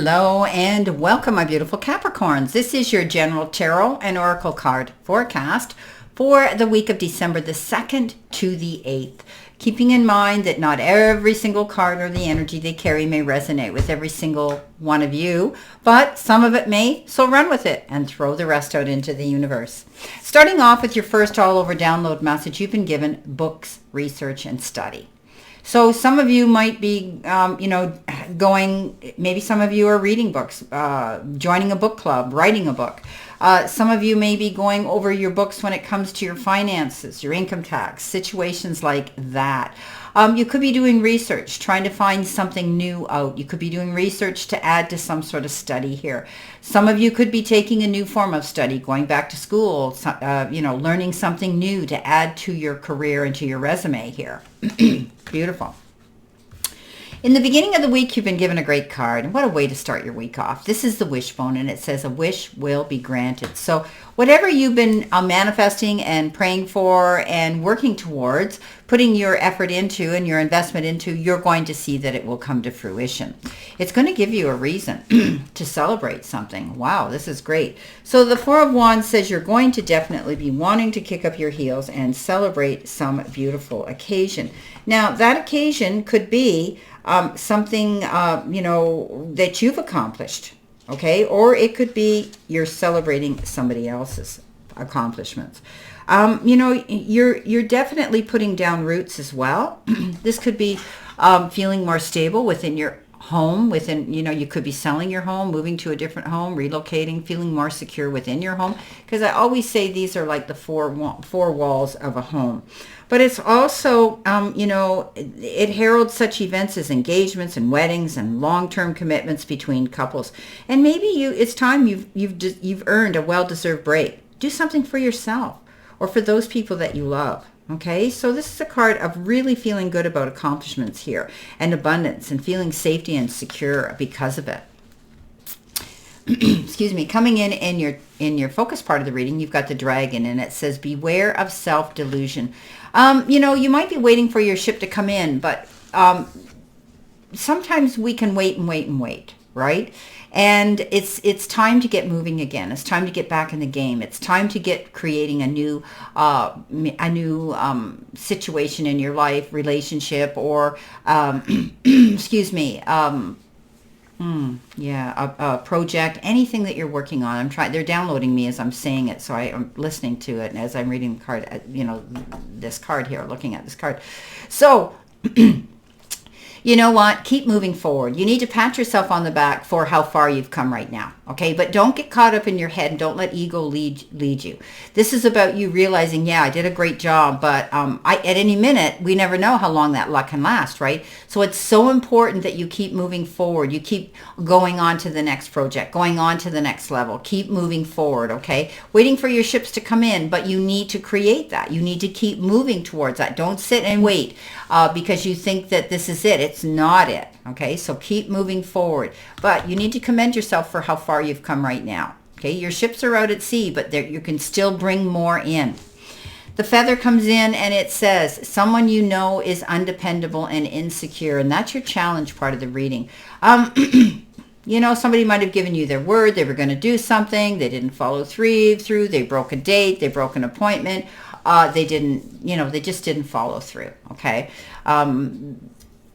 Hello and welcome, my beautiful Capricorns. This is your general tarot and oracle card forecast for the week of December the 2nd to the 8th. Keeping in mind that not every single card or the energy they carry may resonate with every single one of you, but some of it may, so run with it and throw the rest out into the universe. Starting off with your first all-over download message, you've been given books, research, and study. So some of you might be, going, maybe some of you are reading books, joining a book club, writing a book. Some of you may be going over your books when it comes to your finances, your income tax, situations like that. You could be doing research, trying to find something new out. You could be doing research to add to some sort of study here. Some of you could be taking a new form of study, going back to school, learning something new to add to your career and to your resume here. Beautiful. In the beginning of the week, you've been given a great card. What a way to start your week off. This is the wishbone, and it says a wish will be granted. So whatever you've been manifesting and praying for and working towards, putting your effort into and your investment into, you're going to see that it will come to fruition. It's going to give you a reason to celebrate something. Wow, this is great. So the Four of Wands says you're going to definitely be wanting to kick up your heels and celebrate some beautiful occasion. Now, that occasion could be something, that you've accomplished, okay? Or it could be you're celebrating somebody else's accomplishments. You're definitely putting down roots as well. This could be feeling more stable within your home, you could be selling your home, moving to a different home, relocating, feeling more secure within your home. Because I always say these are like the four walls of a home. But it's also, it heralds such events as engagements and weddings and long-term commitments between couples. And maybe it's time you've earned a well-deserved break. Do something for yourself or for those people that you love. Okay, so this is a card of really feeling good about accomplishments here and abundance and feeling safety and secure because of it. Excuse me. Coming in your focus part of the reading, you've got the dragon, and it says beware of self-delusion. You might be waiting for your ship to come in, but sometimes we can wait and wait and wait, right? And it's time to get moving again. It's time to get back in the game. It's time to get creating a new situation in your life, relationship, or excuse me, a project, anything that you're working on. They're downloading me as I'm saying it, so I'm listening to it, and as I'm reading the card, this card here, looking at this card. So. You know what? Keep moving forward. You need to pat yourself on the back for how far you've come right now, okay? But don't get caught up in your head and don't let ego lead you. This is about you realizing, yeah, I did a great job, but at any minute, we never know how long that luck can last, right? So it's so important that you keep moving forward. You keep going on to the next project, going on to the next level. Keep moving forward, okay? Waiting for your ships to come in, but you need to create that. You need to keep moving towards that. Don't sit and wait because you think that this is it. It's not it, okay? So keep moving forward. But you need to commend yourself for how far you've come right now, okay? Your ships are out at sea, but you can still bring more in. The feather comes in and it says, someone you know is undependable and insecure, and that's your challenge part of the reading. Somebody might have given you their word. They were going to do something. They didn't follow through. They broke a date. They broke an appointment. They just didn't follow through, okay?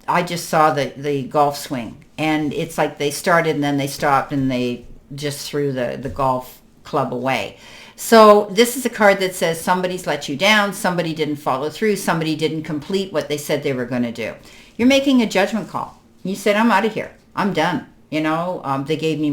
I just saw the golf swing, and it's like they started and then they stopped and they just threw the golf club away. So this is a card that says somebody's let you down, somebody didn't follow through, somebody didn't complete what they said they were going to do. You're making a judgment call. You said, I'm out of here. I'm done. They gave me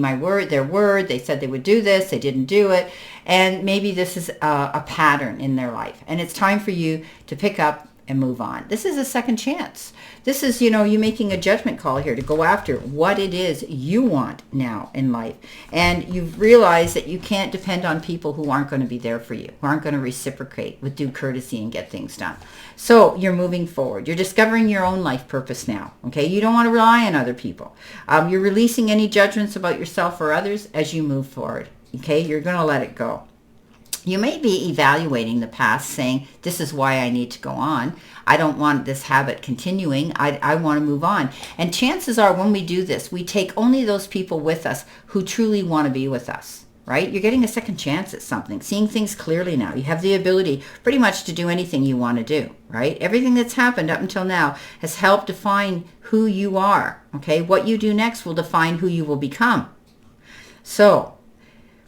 their word. They said they would do this. They didn't do it. And maybe this is a pattern in their life. And it's time for you to pick up and move on. This is a second chance. This is, you making a judgment call here to go after what it is you want now in life. And you've realized that you can't depend on people who aren't going to be there for you, who aren't going to reciprocate with due courtesy and get things done. So you're moving forward. You're discovering your own life purpose now, okay? You don't want to rely on other people. You're releasing any judgments about yourself or others as you move forward, okay? You're going to let it go. You may be evaluating the past, saying, this is why I need to go on. I don't want this habit continuing. I want to move on. And chances are when we do this, we take only those people with us who truly want to be with us, right? You're getting a second chance at something, seeing things clearly now. You have the ability pretty much to do anything you want to do, right? Everything that's happened up until now has helped define who you are, okay? What you do next will define who you will become. So,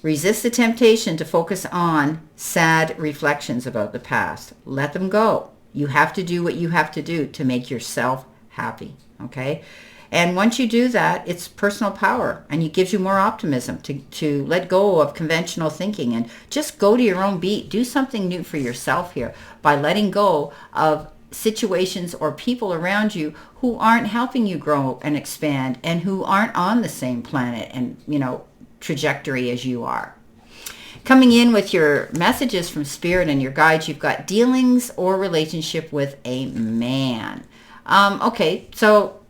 resist the temptation to focus on sad reflections about the past. Let them go. You have to do what you have to do to make yourself happy, okay? And once you do that, it's personal power, and it gives you more optimism to let go of conventional thinking and just go to your own beat. Do something new for yourself here by letting go of situations or people around you who aren't helping you grow and expand and who aren't on the same planet and, trajectory as you are. Coming in with your messages from Spirit and your guides, you've got dealings or relationship with a man. Okay, so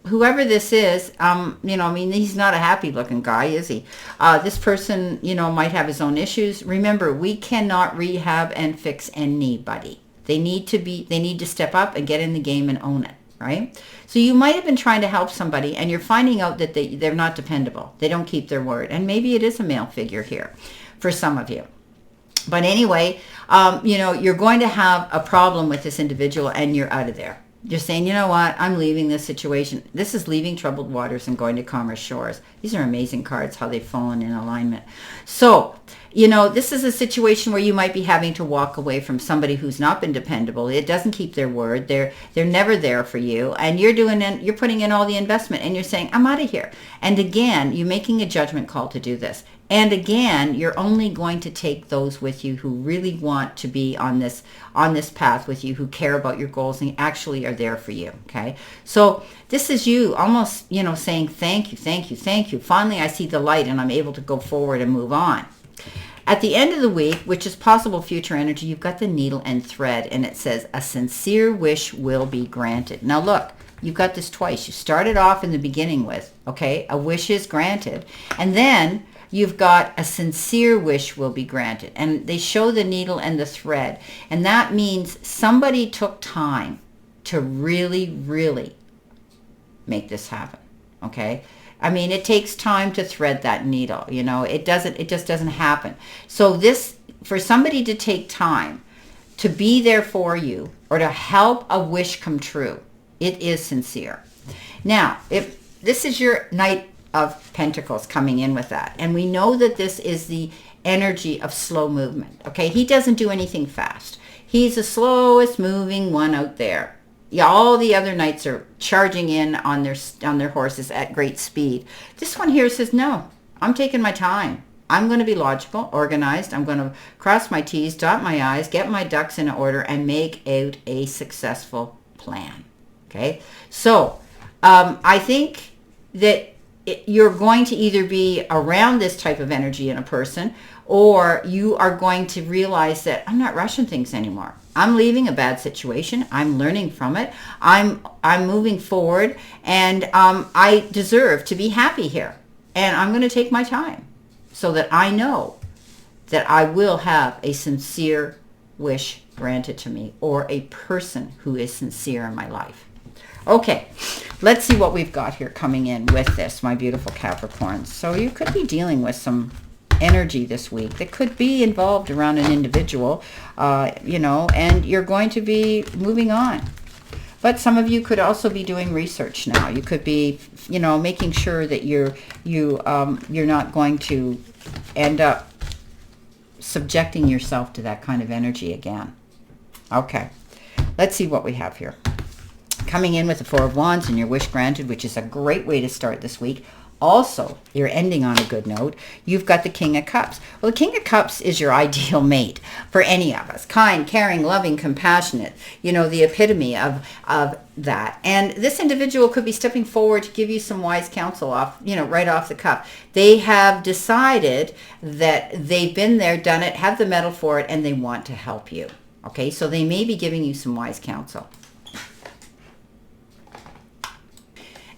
whoever this is, he's not a happy looking guy, is he? This person, might have his own issues. Remember, we cannot rehab and fix anybody. They need to step up and get in the game and own it. Right? So you might have been trying to help somebody and you're finding out that they're not dependable. They don't keep their word. And maybe it is a male figure here for some of you. But anyway, you're going to have a problem with this individual and you're out of there. You're saying, you know what, I'm leaving this situation. This is leaving troubled waters and going to calmer shores. These are amazing cards, how they've fallen in alignment. So, this is a situation where you might be having to walk away from somebody who's not been dependable. It doesn't keep their word. They're never there for you. And you're putting in all the investment and you're saying, I'm out of here. And again, you're making a judgment call to do this. And again, you're only going to take those with you who really want to be on this path with you, who care about your goals and actually are there for you, okay? So this is you almost, saying thank you, thank you, thank you. Finally, I see the light and I'm able to go forward and move on. At the end of the week, which is possible future energy, you've got the needle and thread, and it says, a sincere wish will be granted. Now look, you've got this twice. You started off in the beginning with, okay, a wish is granted, and then you've got a sincere wish will be granted. And they show the needle and the thread, and that means somebody took time to really, really make this happen, okay? I mean, it takes time to thread that needle, it just doesn't happen. So for somebody to take time to be there for you or to help a wish come true, it is sincere. Now, if this is your Knight of Pentacles coming in with that, and we know that this is the energy of slow movement, okay? He doesn't do anything fast. He's the slowest moving one out there. Yeah, all the other knights are charging in on their horses at great speed. This one here says, no, I'm taking my time. I'm going to be logical, organized. I'm going to cross my T's, dot my I's, get my ducks in order, and make out a successful plan. Okay? So, I think that you're going to either be around this type of energy in a person, or you are going to realize that I'm not rushing things anymore. I'm leaving a bad situation. I'm learning from it. I'm moving forward, and I deserve to be happy here. And I'm going to take my time so that I know that I will have a sincere wish granted to me, or a person who is sincere in my life. Okay, let's see what we've got here coming in with this, my beautiful Capricorns. So you could be dealing with some energy this week that could be involved around an individual, and you're going to be moving on. But some of you could also be doing research now. You could be, making sure that you're not going to end up subjecting yourself to that kind of energy again. Okay, let's see what we have here. Coming in with the Four of Wands and your wish granted, which is a great way to start this week. Also, you're ending on a good note. You've got the King of Cups. Well, the King of Cups is your ideal mate for any of us. Kind, caring, loving, compassionate. The epitome of that. And this individual could be stepping forward to give you some wise counsel right off the cuff. They have decided that they've been there, done it, have the mettle for it, and they want to help you. Okay, so they may be giving you some wise counsel.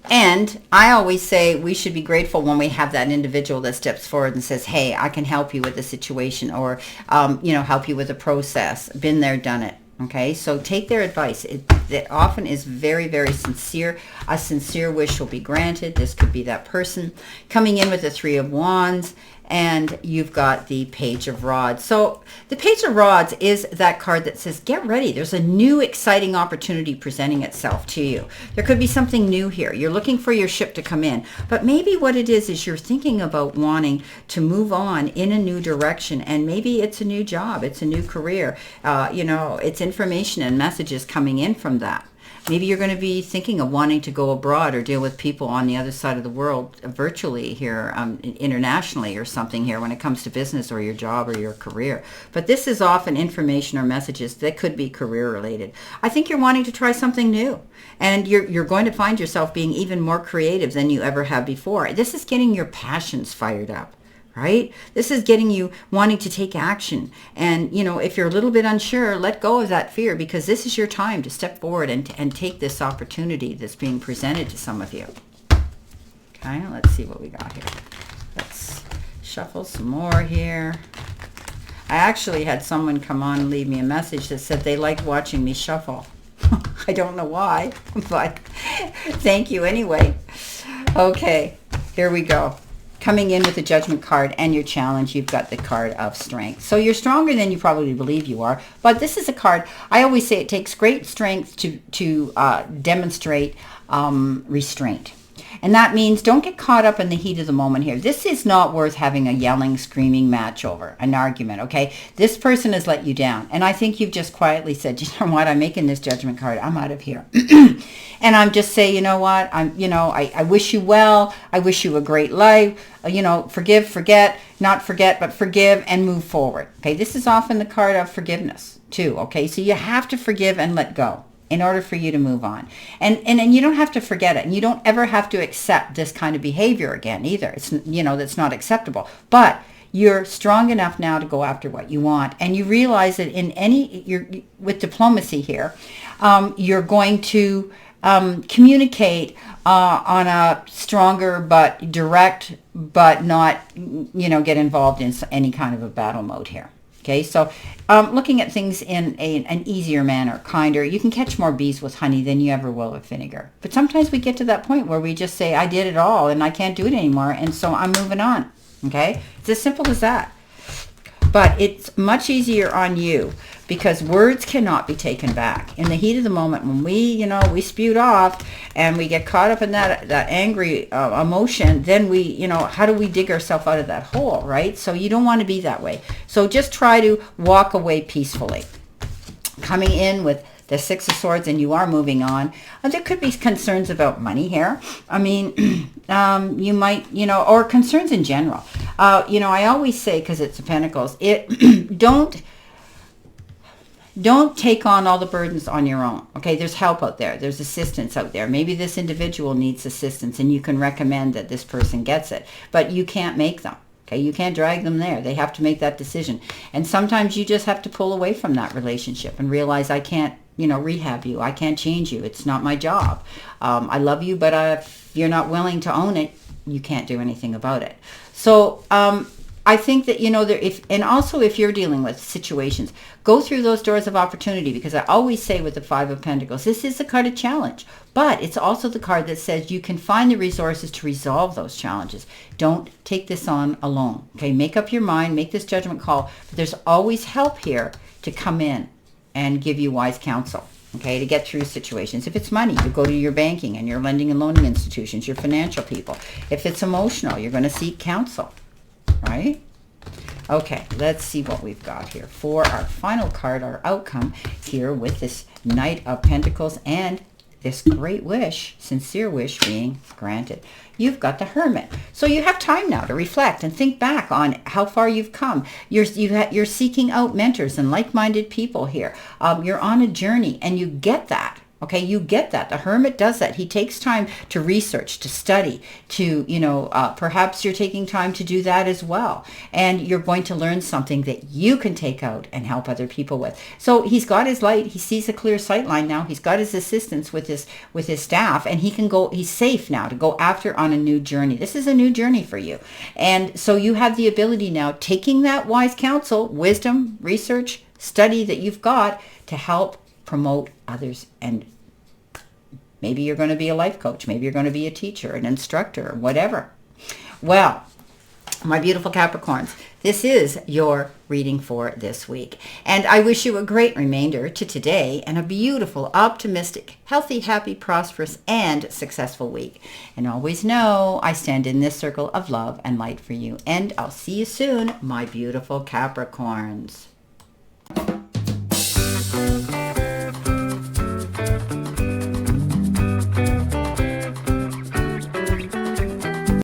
And I always say we should be grateful when we have that individual that steps forward and says, hey, I can help you with the situation, or, help you with the process. Been there, done it. Okay, so take their advice. It often is very, very sincere. A sincere wish will be granted. This could be that person coming in with the Three of Wands, and you've got the Page of Rods. So the Page of Rods is that card that says, get ready. There's a new exciting opportunity presenting itself to you. There could be something new here. You're looking for your ship to come in, but maybe what it is you're thinking about wanting to move on in a new direction, and maybe it's a new job, it's a new career, it's information and messages coming in from that. Maybe you're going to be thinking of wanting to go abroad or deal with people on the other side of the world virtually here, internationally or something here when it comes to business or your job or your career. But this is often information or messages that could be career related. I think you're wanting to try something new, and you're going to find yourself being even more creative than you ever have before. This is getting your passions fired up. Right? This is getting you wanting to take action. And, if you're a little bit unsure, let go of that fear, because this is your time to step forward and take this opportunity that's being presented to some of you. Okay, let's see what we got here. Let's shuffle some more here. I actually had someone come on and leave me a message that said they liked watching me shuffle. I don't know why, but thank you anyway. Okay, here we go. Coming in with the Judgment card and your challenge, you've got the card of Strength. So you're stronger than you probably believe you are. But this is a card, I always say it takes great strength to demonstrate restraint. And that means don't get caught up in the heat of the moment here. This is not worth having a yelling, screaming match over, an argument, okay? This person has let you down. And I think you've just quietly said, you know what, I'm making this Judgment card. I'm out of here. And I'm just saying, you know what, I wish you well. I wish you a great life. Forgive, forget, not forget, but forgive and move forward. Okay, this is often the card of forgiveness too, okay? So you have to forgive and let go in order for you to move on. And you don't have to forget it. And you don't ever have to accept this kind of behavior again either. It's, that's not acceptable. But you're strong enough now to go after what you want. And you realize that with diplomacy here, you're going to communicate on a stronger but direct, but not, get involved in any kind of a battle mode here. Okay, so looking at things in an easier manner, kinder, you can catch more bees with honey than you ever will with vinegar. But sometimes we get to that point where we just say, I did it all and I can't do it anymore, and so I'm moving on. Okay, it's as simple as that. But it's much easier on you because words cannot be taken back. In the heat of the moment, when we spewed off and we get caught up in that angry emotion, then how do we dig ourselves out of that hole, right? So you don't want to be that way. So just try to walk away peacefully. Coming in with the Six of Swords, and you are moving on. There could be concerns about money here. I mean, you might, or concerns in general. I always say, because it's the Pentacles, don't take on all the burdens on your own. Okay, there's help out there. There's assistance out there. Maybe this individual needs assistance, and you can recommend that this person gets it, but you can't make them. Okay, you can't drag them there. They have to make that decision. And sometimes you just have to pull away from that relationship and realize, I can't, rehab you. I can't change you. It's not my job. I love you, but if you're not willing to own it, you can't do anything about it. So I think that, if you're dealing with situations, go through those doors of opportunity, because I always say with the Five of Pentacles, this is the card of challenge, but it's also the card that says you can find the resources to resolve those challenges. Don't take this on alone. Okay, make up your mind, make this judgment call, but there's always help here to come in and give you wise counsel. Okay, to get through situations. If it's money, you go to your banking and your lending and loaning institutions, your financial people. If it's emotional, you're going to seek counsel. Right? Okay, let's see what we've got here for our final card, our outcome here with this Knight of Pentacles and this great wish, sincere wish being granted. You've got the Hermit. So you have time now to reflect and think back on how far you've come. You're seeking out mentors and like-minded people here. You're on a journey, and you get that. Okay, you get that. The hermit does that. He takes time to research, to study, to, perhaps you're taking time to do that as well. And you're going to learn something that you can take out and help other people with. So he's got his light. He sees a clear sight line now. He's got his assistance with his staff, and he can go, he's safe now to go after on a new journey. This is a new journey for you. And so you have the ability now, taking that wise counsel, wisdom, research, study that you've got to help promote others. And maybe you're going to be a life coach. Maybe you're going to be a teacher, an instructor, whatever. Well, my beautiful Capricorns, this is your reading for this week. And I wish you a great remainder to today and a beautiful, optimistic, healthy, happy, prosperous, and successful week. And always know I stand in this circle of love and light for you. And I'll see you soon, my beautiful Capricorns.